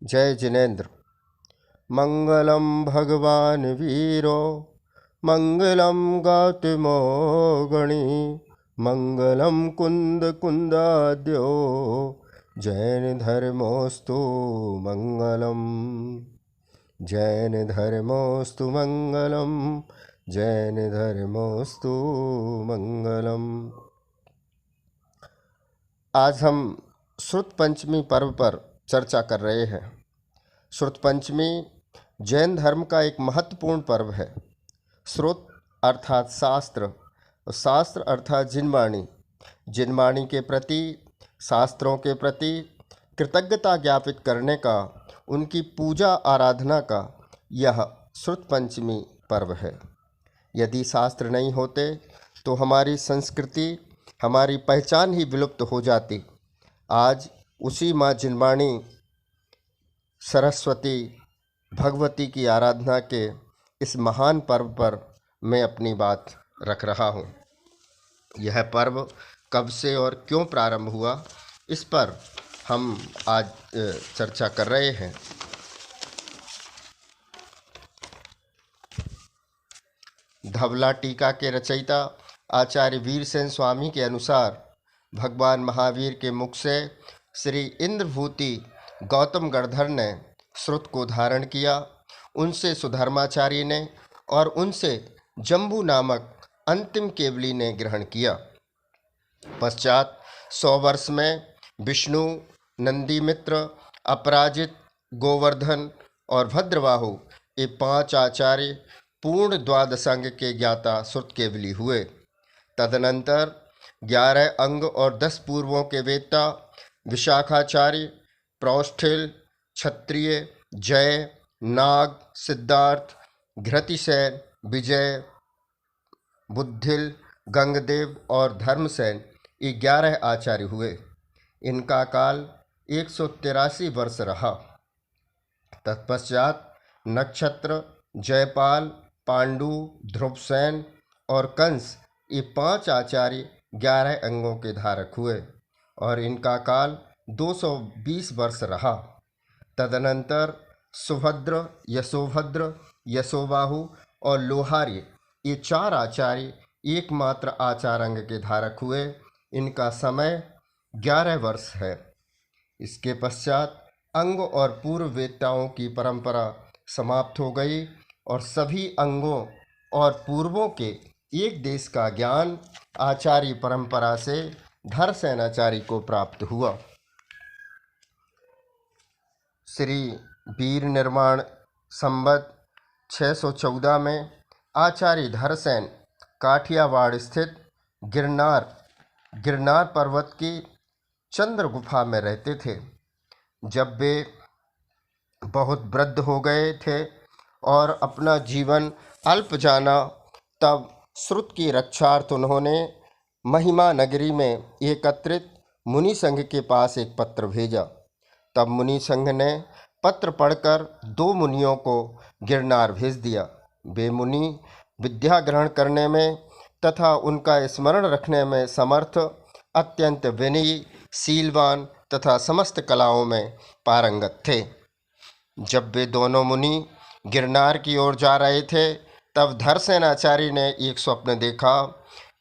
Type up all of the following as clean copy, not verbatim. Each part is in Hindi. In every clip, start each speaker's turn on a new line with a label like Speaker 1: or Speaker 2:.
Speaker 1: जय जिनेन्द्र। मंगलम भगवान वीरो मंगलम गौतमो गणी मंगलम कुंद कुंदाद्यो जैन धर्मोस्तु मंगलम। जैन धर्मोस्तु मंगलम। जैन धर्मोस्तु मंगलम। आज हम श्रुत पंचमी पर्व पर चर्चा कर रहे हैं। श्रुत पंचमी जैन धर्म का एक महत्वपूर्ण पर्व है। श्रुत अर्थात शास्त्र और शास्त्र अर्थात जिनवाणी। जिनवाणी के प्रति, शास्त्रों के प्रति कृतज्ञता ज्ञापित करने का, उनकी पूजा आराधना का यह श्रुत पंचमी पर्व है। यदि शास्त्र नहीं होते तो हमारी संस्कृति, हमारी पहचान ही विलुप्त हो जाती। आज उसी माँ जिनवाणी सरस्वती भगवती की आराधना के इस महान पर्व पर मैं अपनी बात रख रहा हूँ। यह पर्व कब से और क्यों प्रारंभ हुआ, इस पर हम आज चर्चा कर रहे हैं। धवला टीका के रचयिता आचार्य वीरसेन स्वामी के अनुसार भगवान महावीर के मुख से श्री इंद्रभूति गौतम गणधर ने श्रुत को धारण किया, उनसे सुधर्माचार्य ने और उनसे जम्बू नामक अंतिम केवली ने ग्रहण किया। पश्चात 100 वर्ष में विष्णु, नंदीमित्र, अपराजित, गोवर्धन और भद्रबाहु ये 5 आचार्य पूर्ण द्वादशांग के ज्ञाता श्रुत केवली हुए। तदनंतर 11 अंग और 10 पूर्वों के वेत्ता विशाखाचार्य, प्रौष्ठिल, क्षत्रिय, जय, नाग, सिद्धार्थ, घृतिसेन, विजय, बुद्धिल, गंगदेव और धर्मसेन ये 11 आचार्य हुए। इनका काल 183 वर्ष रहा। तत्पश्चात नक्षत्र, जयपाल, पांडु, ध्रुवसेन और कंस ये 5 आचार्य 11 अंगों के धारक हुए और इनका काल 220 वर्ष रहा। तदनंतर सुभद्र, यशोभद्र, यशोबाहु और लोहार्य ये 4 आचार्य एकमात्र आचार अंग के धारक हुए। इनका समय 11 वर्ष है। इसके पश्चात अंग और पूर्व वेत्ताओं की परंपरा समाप्त हो गई और सभी अंगों और पूर्वों के एक देश का ज्ञान आचार्य परंपरा से धरसेनाचार्य को प्राप्त हुआ। श्री वीर निर्माण संवत 614 में आचार्य धरसेन काठियावाड़ स्थित गिरनार पर्वत की चंद्र गुफा में रहते थे। जब वे बहुत वृद्ध हो गए थे और अपना जीवन अल्प जाना, तब श्रुत की रक्षार्थ उन्होंने महिमा नगरी में एकत्रित मुनि संघ के पास एक पत्र भेजा। तब मुनि संघ ने पत्र पढ़कर 2 मुनियों को गिरनार भेज दिया। वे मुनि विद्या ग्रहण करने में तथा उनका स्मरण रखने में समर्थ, अत्यंत विनयी, शीलवान तथा समस्त कलाओं में पारंगत थे। जब वे दोनों मुनि गिरनार की ओर जा रहे थे, तब धरसेनाचार्य ने एक स्वप्न देखा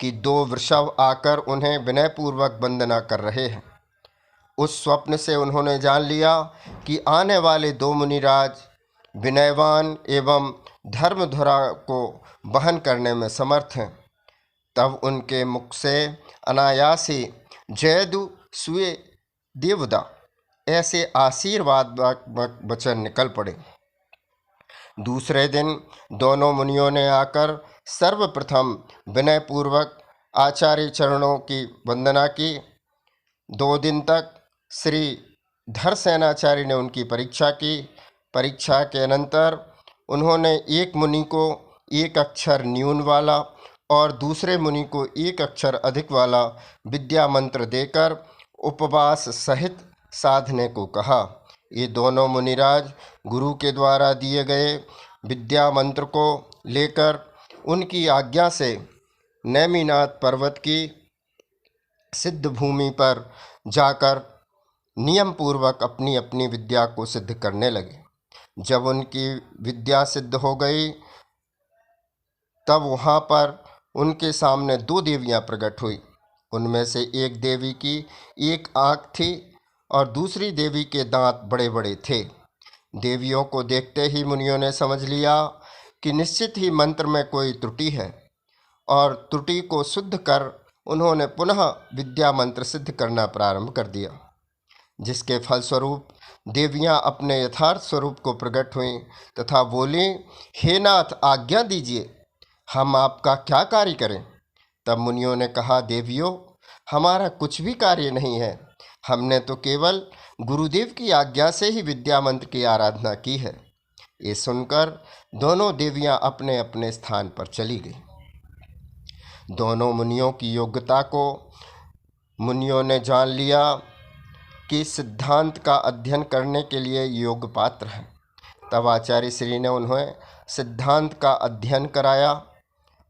Speaker 1: कि 2 वृषभ आकर उन्हें विनयपूर्वक वंदना कर रहे हैं। उस स्वप्न से उन्होंने जान लिया कि आने वाले 2 मुनिराज विनयवान एवं धर्मधुरा को वहन करने में समर्थ हैं। तब उनके मुख से अनायास ही जयदु सुए देवदा ऐसे आशीर्वादक वचन निकल पड़े। दूसरे दिन दोनों मुनियों ने आकर सर्वप्रथम विनयपूर्वक आचार्य चरणों की वंदना की। 2 दिन तक श्री धरसेनाचार्य ने उनकी परीक्षा की। परीक्षा के अनंतर उन्होंने एक मुनि को 1 अक्षर न्यून वाला और दूसरे मुनि को 1 अक्षर अधिक वाला विद्या मंत्र देकर उपवास सहित साधने को कहा। ये दोनों मुनिराज गुरु के द्वारा दिए गए विद्या मंत्र को लेकर उनकी आज्ञा से नेमिनाथ पर्वत की सिद्ध भूमि पर जाकर नियम पूर्वक अपनी अपनी विद्या को सिद्ध करने लगे। जब उनकी विद्या सिद्ध हो गई तब वहाँ पर उनके सामने दो देवियाँ प्रकट हुई। उनमें से एक देवी की एक आँख थी और दूसरी देवी के दांत बड़े बड़े थे। देवियों को देखते ही मुनियों ने समझ लिया कि निश्चित ही मंत्र में कोई त्रुटि है, और त्रुटि को शुद्ध कर उन्होंने पुनः विद्या मंत्र सिद्ध करना प्रारंभ कर दिया, जिसके फलस्वरूप देवियां अपने यथार्थ स्वरूप को प्रकट हुईं तथा बोली, हे नाथ, आज्ञा दीजिए, हम आपका क्या कार्य करें। तब मुनियों ने कहा, देवियों, हमारा कुछ भी कार्य नहीं है, हमने तो केवल गुरुदेव की आज्ञा से ही विद्या मंत्र की आराधना की है। ये सुनकर दोनों देवियां अपने अपने स्थान पर चली गई। दोनों मुनियों की योग्यता को मुनियों ने जान लिया कि सिद्धांत का अध्ययन करने के लिए योग्य पात्र है। तब आचार्य श्री ने उन्हें सिद्धांत का अध्ययन कराया।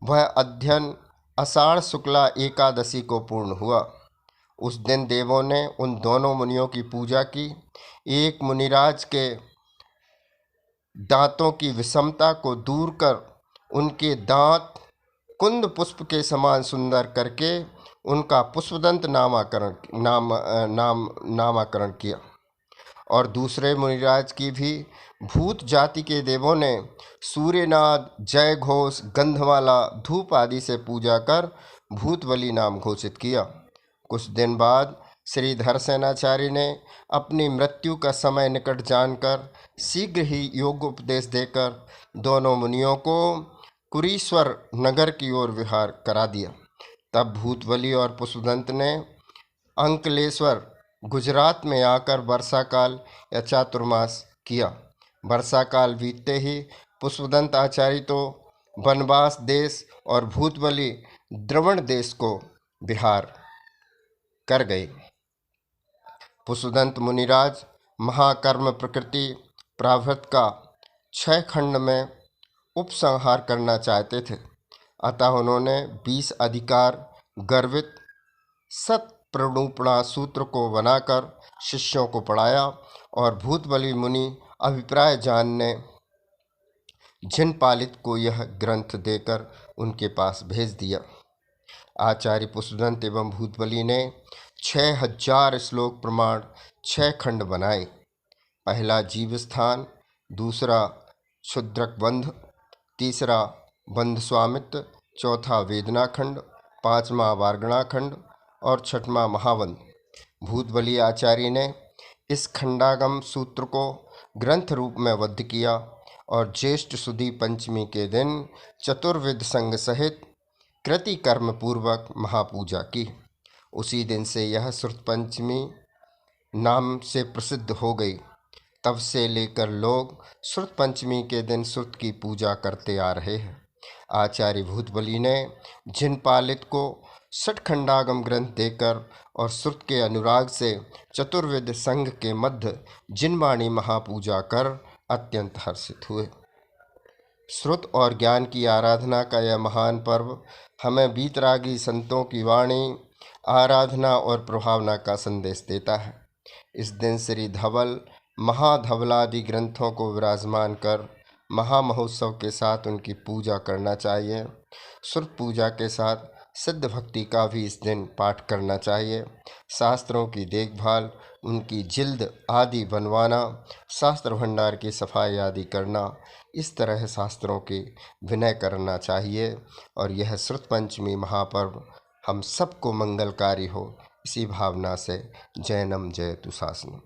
Speaker 1: वह अध्ययन आषाढ़ शुक्ला एकादशी को पूर्ण हुआ। उस दिन देवों ने उन दोनों मुनियों की पूजा की। एक मुनिराज के दांतों की विषमता को दूर कर उनके दांत कुंद पुष्प के समान सुंदर करके उनका पुष्पदंत नामाकरण किया। और दूसरे मुनिराज की भी भूत जाति के देवों ने सूर्यनाद, जय घोष, गंधमाला, धूप आदि से पूजा कर भूतबली नाम घोषित किया। कुछ दिन बाद श्रीधर सेनाचार्य ने अपनी मृत्यु का समय निकट जानकर शीघ्र ही योग उपदेश देकर दोनों मुनियों को कुरीश्वर नगर की ओर विहार करा दिया। तब भूतबली और पुष्पदंत ने अंकलेश्वर गुजरात में आकर वर्षा काल या चातुर्मास किया। वर्षा काल बीतते ही पुष्पदंत आचार्य तो बनवास देश और भूतबली द्रवण देश को विहार कर गए। पुष्पदंत मुनिराज महाकर्म प्रकृति प्राभृत का 6 खंड में उपसंहार करना चाहते थे, अतः उन्होंने 20 अधिकार गर्वित सत्प्रणुपणा सूत्र को बनाकर शिष्यों को पढ़ाया और भूतबली मुनि अभिप्राय जानने जिनपालित को यह ग्रंथ देकर उनके पास भेज दिया। आचार्य पुष्पदंत एवं भूतबली ने 6000 श्लोक प्रमाण 6 खंड बनाए। पहला जीव स्थान, दूसरा क्षुद्रक बंध, तीसरा बंध स्वामित्व, चौथा वेदना खंड, पांचवा वार्गणा खंड और छठवां महाबंध। भूतबली आचार्य ने इस खंडागम सूत्र को ग्रंथ रूप में बद्ध किया और ज्येष्ठ सुदी पंचमी के दिन चतुर्विध संग सहित कृति कर्म पूर्वक महापूजा की। उसी दिन से यह श्रुत पंचमी नाम से प्रसिद्ध हो गई। तब से लेकर लोग श्रुत पंचमी के दिन श्रुत की पूजा करते आ रहे हैं। आचार्य भूतबली ने जिनपालित को षटखंडागम ग्रंथ देकर और श्रुत के अनुराग से चतुर्विद संघ के मध्य जिनवाणी महापूजा कर अत्यंत हर्षित हुए। श्रुत और ज्ञान की आराधना का यह महान पर्व हमें बीतरागी संतों की वाणी, आराधना और प्रभावना का संदेश देता है। इस दिन श्री धवल, महाधवलादि ग्रंथों को विराजमान कर महामहोत्सव के साथ उनकी पूजा करना चाहिए। श्रुत पूजा के साथ सिद्ध भक्ति का भी इस दिन पाठ करना चाहिए। शास्त्रों की देखभाल, उनकी जिल्द आदि बनवाना, शास्त्र भंडार की सफाई आदि करना, इस तरह शास्त्रों की विनय करना चाहिए। और यह श्रुत पंचमी महापर्व हम सबको मंगलकारी हो, इसी भावना से जैनम जयतु शासनम।